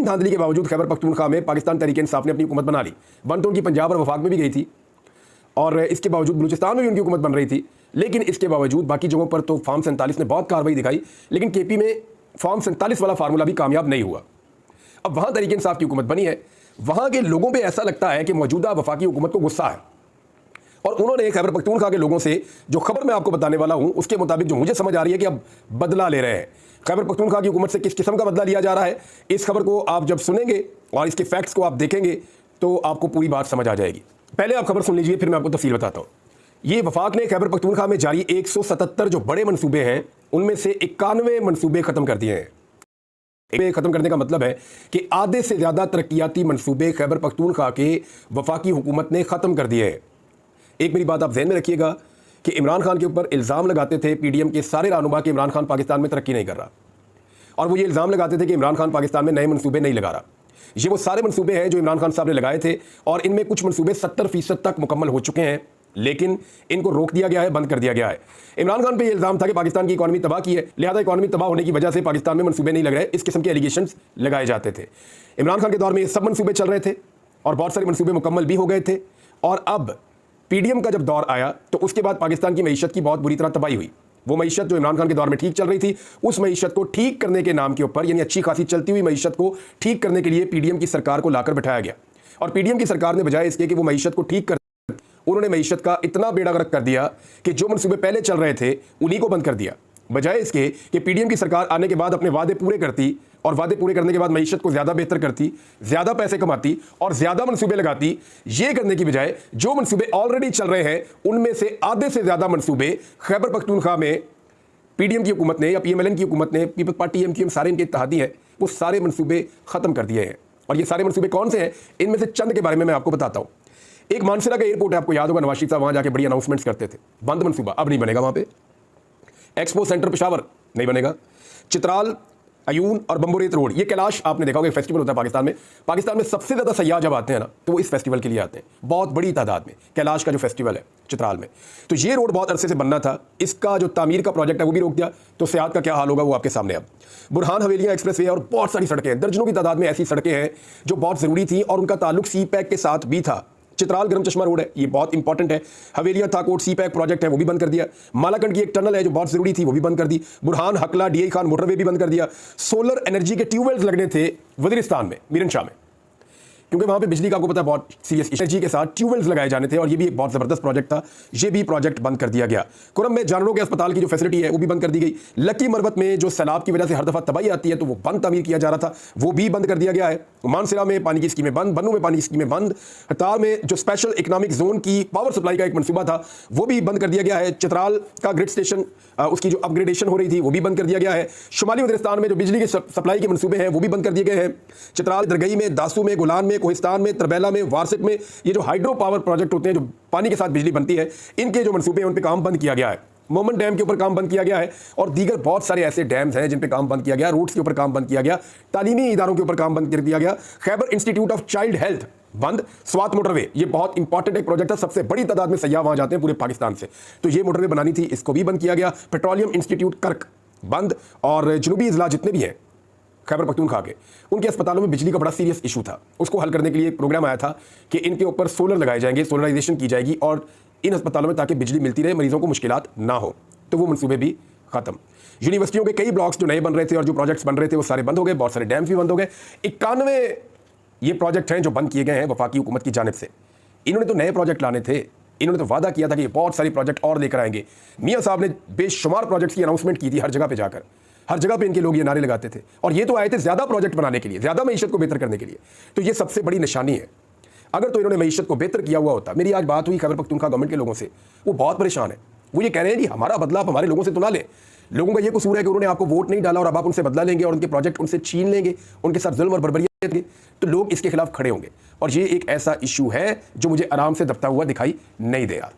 धांधली के बावजूद खैबर पख्तूनख्वा में पाकिस्तान तहरीक इंसाफ ने अपनी हुकूमत बना ली। बन तो उनकी पंजाब और वफाक में भी गई थी और इसके बावजूद बलूचिस्तान में भी उनकी हुकूमत बन रही थी, लेकिन इसके बावजूद बाकी जगहों पर तो फॉर्म 47 ने बहुत कार्रवाई दिखाई, लेकिन केपी में फॉर्म 47 वाला फार्मूला भी कामयाब नहीं हुआ। अब वहाँ तहरीक इंसाफ की हुकूमत बनी है, वहाँ के लोगों पर ऐसा लगता है कि मौजूदा वफाकी हुकूमत को गुस्सा है और उन्होंने खैबर पख्तूनख्वा के लोगों से जो खबर मैं आपको बताने वाला हूँ उसके मुताबिक जो मुझे समझ आ रही है कि अब बदला ले रहे हैं। खैबर पख्तूनख्वा की हुकूमत से किस किस्म का बदला लिया जा रहा है, इस खबर को आप जब सुनेंगे और इसके फैक्ट्स को आप देखेंगे तो आपको पूरी बात समझ आ जाएगी। पहले आप खबर सुन लीजिए, फिर मैं आपको तफसील बताता हूँ। ये वफाक ने खैबर पख्तूनख्वा में जारी 177 जो बड़े मनसूबे हैं उनमें से 91 मनसूबे खत्म कर दिए हैं। खत्म करने का मतलब है कि आधे से ज़्यादा तरक्याती मनसूबे खैबर पख्तूनख्वा के वफाकी हुकूमत ने ख़त्म कर दिए हैं। एक मेरी बात आप ज़हन में रखिएगा कि इमरान खान के ऊपर इल्ज़ाम लगाते थे पीडीएम के सारे रहनुमा कि इमरान खान पाकिस्तान में तरक्की नहीं कर रहा, और वो ये इल्ज़ाम लगाते थे कि इमरान खान पाकिस्तान में नए मनसूबे नहीं लगा रहा। ये वो सारे मनसूबे हैं जो इमरान खान साहब ने लगाए थे और इनमें कुछ मनसूबे 70% तक मुकम्मल हो चुके हैं, लेकिन इनको रोक दिया गया है, बंद कर दिया गया है। इमरान खान पे ये इल्ज़ाम था कि पाकिस्तान की इकॉनमी तबाह की है, लिहाजा इकॉनमी तबाह होने की वजह से पाकिस्तान में मनसूबे नहीं लग रहे, इस किस्म के एलिगेशंस लगाए जाते थे। इमरान खान के दौर में ये सब मनसूबे चल रहे थे और बहुत सारे मनसूबे मुकम्मल भी हो गए थे, और अब पीडीएम का जब दौर आया तो उसके बाद पाकिस्तान की मईशत की बहुत बुरी तरह तबाही हुई। वो मईशत जो इमरान खान के दौर में ठीक चल रही थी, उस मईशत को ठीक करने के नाम के ऊपर, यानी अच्छी खासी चलती हुई मईशत को ठीक करने के लिए पीडीएम की सरकार को लाकर बैठाया गया, और पीडीएम की सरकार ने बजाय इसके कि वो मईशत को ठीक कर, उन्होंने मईशत का इतना बेड़ा गर्क कर दिया कि जो मनसूबे पहले चल रहे थे उन्हीं को बंद कर दिया, बजाय इसके कि पीडीएम की सरकार आने के बाद अपने वादे पूरे करती और वादे पूरे करने के बाद मईशत को ज़्यादा बेहतर करती, ज़्यादा पैसे कमाती और ज़्यादा मनसूबे लगाती। ये करने की बजाय जो मनसूबे ऑलरेडी चल रहे हैं उनमें से आधे से ज़्यादा मनसूबे खैबर पख्तूनख्वा में पीडीएम की हुकूमत ने या पीएमएलएन की हुकूमत ने, पीपल्स पार्टी एमक्यूएम सारे इनके इत्तेहादी हैं, वो सारे मनसूबे ख़त्म कर दिए हैं। और ये सारे मनसूबे कौन से हैं, इनमें से चंद के बारे में मैं आपको बताता हूँ। एक मानसरा का एयरपोर्ट है, आपको याद होगा नवाज शरीफ साहब वहाँ जाके बड़ी अनाउंसमेंट्स करते थे, बंद मनसूबा, अब नहीं बनेगा वहाँ पे। एक्सपो सेंटर पेशावर नहीं बनेगा। चित्राल, अयून और बम्बोरेत रोड, ये कैलाश आपने देखा होगा, एक फेस्टिवल होता है पाकिस्तान में सबसे ज़्यादा सयाह जब आते हैं ना तो वो इस फेस्टिवल के लिए आते हैं, बहुत बड़ी तादाद में। कैलाश का जो फेस्टिवल है चित्राल में, तो ये रोड बहुत अरसे से बनना था, इसका जो तामीर का प्रोजेक्ट है वो भी रोक दिया, तो सियाहत का क्या हाल होगा वो आपके सामने। अब बुरहान हवेलियाँ एक्सप्रेस वे और बहुत सारी सड़कें हैं, दर्जनों की तादाद में ऐसी सड़कें हैं जो बहुत ज़रूरी थी और उनका ताल्लुक सी पैक के साथ भी था। चित्राल गरम चश्मा रोड है, ये बहुत इंपॉर्टेंट है। हवेलिया थाकोट सी पैक प्रोजेक्ट है वो भी बंद कर दिया। मालाकंड की एक टनल है जो बहुत जरूरी थी वो भी बंद कर दी। बुरहान हकला डीआई खान मोटरवे भी बंद कर दिया। सोलर एनर्जी के ट्यूबवेल्स लगने थे वजीरिस्तान में, मीरन शाह में, क्योंकि वहाँ पे बिजली का आपको पता है बहुत सीरियस एनर्जी के साथ ट्यूबवेल्स लगाए जाने थे और ये भी एक बहुत ज़बरदस्त प्रोजेक्ट था, ये भी प्रोजेक्ट बंद कर दिया गया। कुरम में जानवरों के अस्पताल की जो फैसिलिटी है वो भी बंद कर दी गई। लकी मरबत में जो सैलाब की वजह से हर दफ़ा तबाही आती है तो वो बंद तामीर किया जा रहा था, वो भी बंद कर दिया गया है। मानसरा में पानी की स्कीमें बंद, बन्नू में पानी की स्कीमें बंद। हतार में जो स्पेशल इकनॉमिक जोन की पावर सप्लाई का एक मनसूबा था वो भी बंद कर दिया गया है। चित्राल का ग्रिड स्टेशन, उसकी जो अपग्रेडेशन हो रही थी वो भी बंद कर दिया गया है। शुमाली वज़ीरिस्तान में जो बिजली की सप्लाई के मनसूबे हैं वो भी बंद कर दिए गए हैं। चित्राल, दरगई में, दासू में, गुलान में, कोहिस्तान में, तरबैला में, वारसिक में, ये जो हाइड्रो पावर प्रोजेक्ट होते हैं जो पानी के साथ बिजली बनती है, इनके जो मनसूबे हैं उन पे काम बंद किया गया है। मोमन डैम के ऊपर काम बंद किया गया है और दीगर बहुत सारे ऐसे डैम्स हैं जिन पे काम बंद किया गया। रूट्स के ऊपर काम बंद किया गया, तालीमी इदारों के ऊपर काम बंद कर दिया गया। Khyber institute of child health बंद। स्वात मोटरवे, ये बहुत इंपॉर्टेंट एक प्रोजेक्ट है, सबसे बड़ी तादाद में सयाह वहां जाते हैं पूरे पाकिस्तान से, तो ये मोटरवे बनानी थी, इसको भी बंद किया गया। पेट्रोलियम इंस्टीट्यूट कर्क बंद। और जनूबी इजला जितने भी हैं खैबर पख्तूनख्वा के, उनके अस्पतालों में बिजली का बड़ा सीरियस इशू था, उसको हल करने के लिए एक प्रोग्राम आया था कि इनके ऊपर सोलर लगाए जाएंगे, सोलराइजेशन की जाएगी और इन अस्पतालों में ताकि बिजली मिलती रहे, मरीजों को मुश्किलात ना हो, तो वो मनसूबे भी खत्म। यूनिवर्सिटियों के कई ब्लॉक्स जो नए बन रहे थे और जो प्रोजेक्ट्स बन रहे थे वो सारे बंद हो गए, बहुत सारे डैम्स भी बंद हो गए। 91 ये प्रोजेक्ट हैं जो बंद किए गए हैं वफाकी हुकूमत की जानिब से। इन्होंने तो नए प्रोजेक्ट लाने थे, इन्होंने तो वादा किया था कि बहुत सारी प्रोजेक्ट और लेकर आएंगे। मियाँ साहब ने बेशुमार प्रोजेक्ट्स की अनाउंसमेंट की थी, हर जगह पे जाकर, हर जगह पे इनके लोग ये नारे लगाते थे, और ये तो आए थे ज़्यादा प्रोजेक्ट बनाने के लिए, ज़्यादा मईशत को बेहतर करने के लिए। तो ये सबसे बड़ी निशानी है। अगर तो इन्होंने मईशत को बेहतर किया हुआ होता, मेरी आज बात हुई खैबर पख्तूनख्वा गवर्नमेंट के लोगों से, वो बहुत परेशान है। वो ये कह रहे हैं जी हमारा बदला आप हमारे लोगों से तो ना लें, लोगों का ये कसूर है कि उन्होंने आपको वोट नहीं डाला और अब आप उनसे बदला लेंगे और उनके प्रोजेक्ट उनसे छीन लेंगे, उनके साथ जुल्म और बर्बरियत करेंगे, तो लोग इसके खिलाफ खड़े होंगे। और ये एक ऐसा इशू है जो मुझे आराम से दबता हुआ दिखाई नहीं दे रहा।